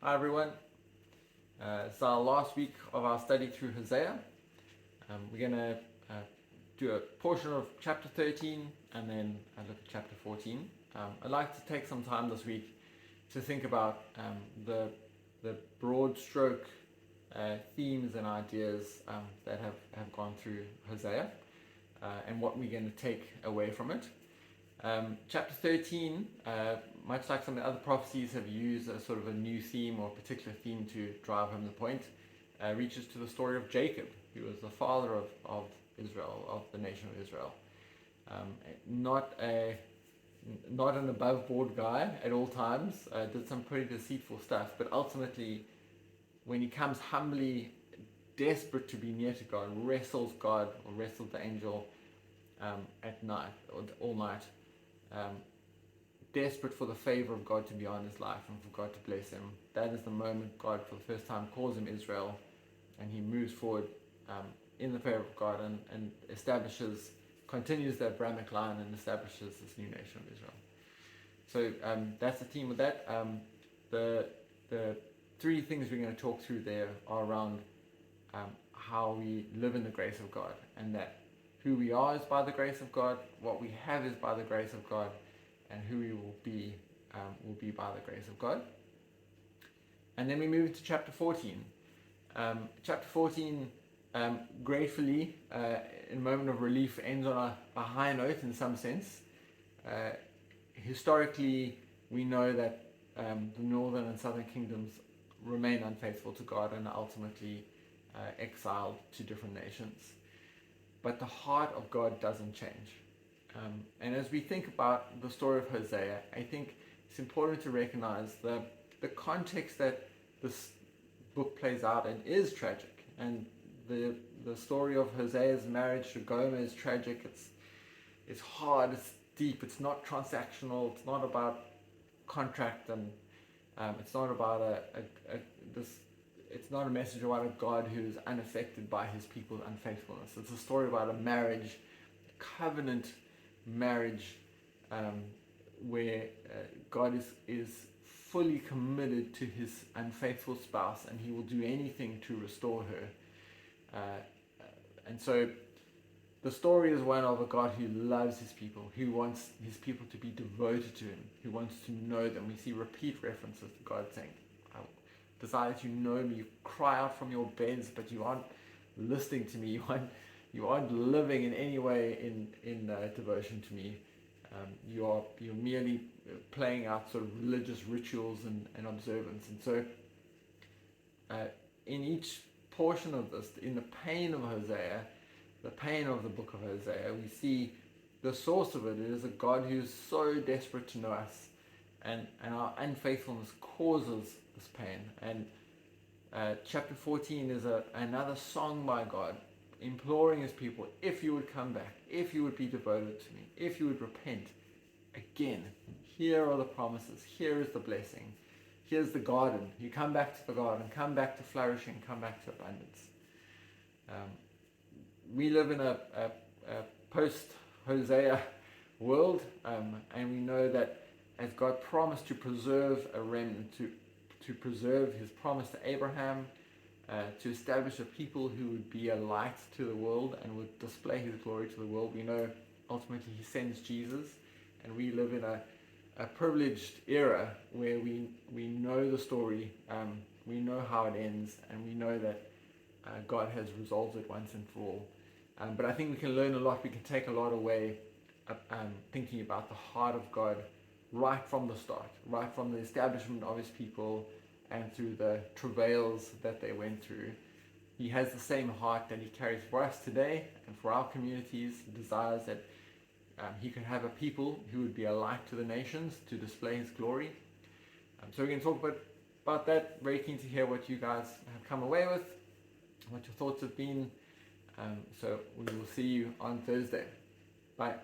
Hi everyone. It's our last week of our study through Hosea. We're going to do a portion of chapter 13 and then look at chapter 14. I'd like to take some time this week to think about the broad stroke themes and ideas that have gone through Hosea and what we're going to take away from it. Chapter 13, much like some of the other prophecies have used a sort of a new theme or a particular theme to drive home the point, reaches to the story of Jacob, who was the father of Israel, of the nation of Israel. Not an above board guy at all times, did some pretty deceitful stuff, but ultimately when he comes humbly desperate to be near to God, wrestles God or wrestles the angel at night or all night, desperate for the favor of God to be on his life and for God to bless him. That is the moment God for the first time calls him Israel, and he moves forward in the favor of God and continues the Abrahamic line and establishes this new nation of Israel. So that's the theme of that. The three things we're going to talk through there are around how we live in the grace of God, and that who we are is by the grace of God, what we have is by the grace of God, and who we will be by the grace of God. And then we move into chapter 14. Chapter 14, gratefully, in a moment of relief, ends on a high note in some sense. Historically, we know that the northern and southern kingdoms remain unfaithful to God and are ultimately exiled to different nations. But the heart of God doesn't change. And as we think about the story of Hosea, I think it's important to recognize the context that this book plays out in is tragic. And the story of Hosea's marriage to Gomer is tragic. It's hard, it's deep, it's not transactional, it's not about contract, and it's not about it's not a message about a God who is unaffected by his people's unfaithfulness. It's a story about a marriage, covenant marriage, where God is fully committed to his unfaithful spouse, and he will do anything to restore her. And so the story is one of a God who loves his people, who wants his people to be devoted to him, who wants to know them. We see repeat references to God saying, I desire that you know me. You cry out from your beds, but you aren't listening to me. You aren't living in any way in devotion to me. You're merely playing out sort of religious rituals and observance. And so in each portion of this, in the pain of Hosea, the pain of the book of Hosea, we see the source of it is a God who's so desperate to know us, and our unfaithfulness causes this pain. And chapter 14 is another song by God imploring his people, if you would come back, if you would be devoted to me, if you would repent, again, here are the promises, here is the blessing, here's the garden. You come back to the garden, come back to flourishing, come back to abundance. We live in a post-Hosea world, and we know that as God promised to preserve a remnant, to preserve his promise to Abraham, to establish a people who would be a light to the world and would display his glory to the world, we know ultimately he sends Jesus, and we live in a privileged era where we know the story, we know how it ends, and we know that God has resolved it once and for all. But I think we can learn a lot, we can take a lot away thinking about the heart of God right from the start, right from the establishment of his people and through the travails that they went through. He has the same heart that he carries for us today and for our communities. He desires that he could have a people who would be a light to the nations to display his glory. So we're going to talk about that. Very keen to hear what you guys have come away with, what your thoughts have been. So we will see you on Thursday. Bye.